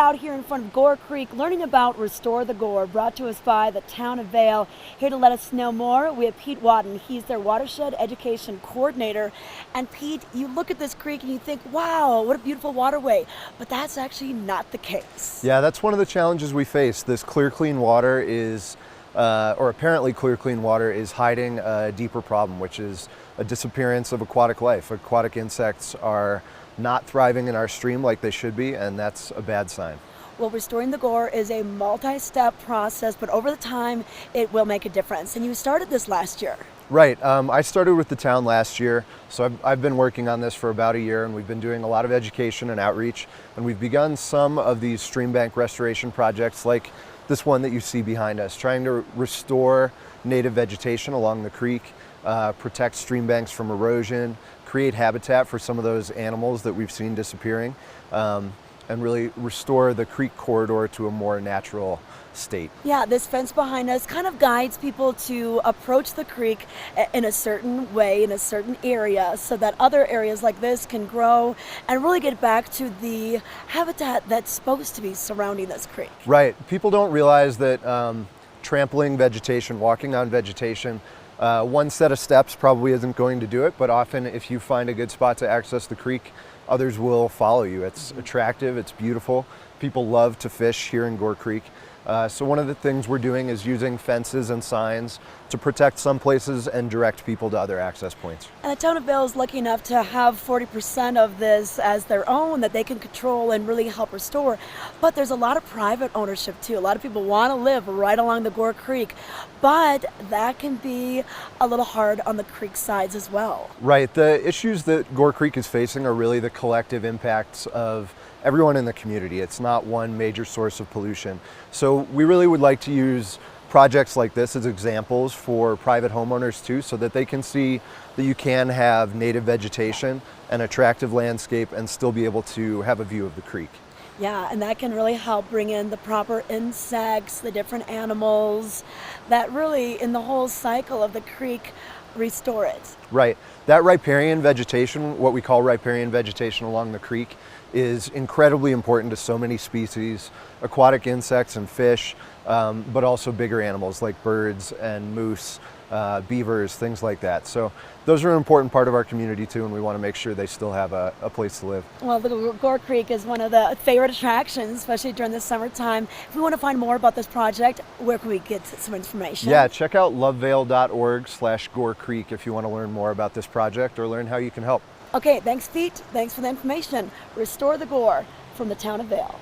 out here in front of Gore Creek learning about Restore the Gore, brought to us by the Town of Vail. Here to let us know more, we have Pete Wadden. He's their watershed education coordinator. And Pete, you look at this creek and you think, wow, what a beautiful waterway. But that's actually not the case. Yeah, that's one of the challenges we face. This clear, clean water is, or apparently clear, clean water is hiding a deeper problem, which is a disappearance of aquatic life. Aquatic insects are not thriving in our stream like they should be, and that's a bad sign. Well, restoring the Gore is a multi-step process, but over the time, it will make a difference. And you started this last year. Right. I started with the town last year, so I've been working on this for about a year, and we've been doing a lot of education and outreach, and we've begun some of these stream bank restoration projects like this one that you see behind us, trying to restore native vegetation along the creek, protect stream banks from erosion, create habitat for some of those animals that we've seen disappearing, and really restore the creek corridor to a more natural state. Yeah, this fence behind us kind of guides people to approach the creek in a certain way, in a certain area, so that other areas like this can grow and really get back to the habitat that's supposed to be surrounding this creek. Right. People don't realize that trampling vegetation, walking on vegetation, one set of steps probably isn't going to do it, but often if you find a good spot to access the creek, others will follow you. It's attractive, it's beautiful. People love to fish here in Gore Creek. So one of the things we're doing is using fences and signs to protect some places and direct people to other access points. And the Town of Vail is lucky enough to have 40% of this as their own that they can control and really help restore. But there's a lot of private ownership too. A lot of people want to live right along the Gore Creek, but that can be a little hard on the creek sides as well. Right. The issues that Gore Creek is facing are really the collective impacts of everyone in the community. It's not one major source of pollution. So we really would like to use projects like this as examples for private homeowners too, so that they can see that you can have native vegetation, an attractive landscape, and still be able to have a view of the creek. Yeah, and that can really help bring in the proper insects, the different animals that really, in the whole cycle of the creek, restore it. Right. That riparian vegetation, what we call riparian vegetation along the creek, is incredibly important to so many species, aquatic insects and fish, but also bigger animals like birds and moose, beavers, things like that. So those are an important part of our community too, and we want to make sure they still have a place to live. Well, the Gore Creek is one of the favorite attractions, especially during the summertime. If we want to find more about this project, where can we get some information? Yeah, check out lovevail.org/Gore Creek if you want to learn more about this project or learn how you can help. Okay, thanks Pete. Thanks for the information. Restore the Gore from the Town of Vail.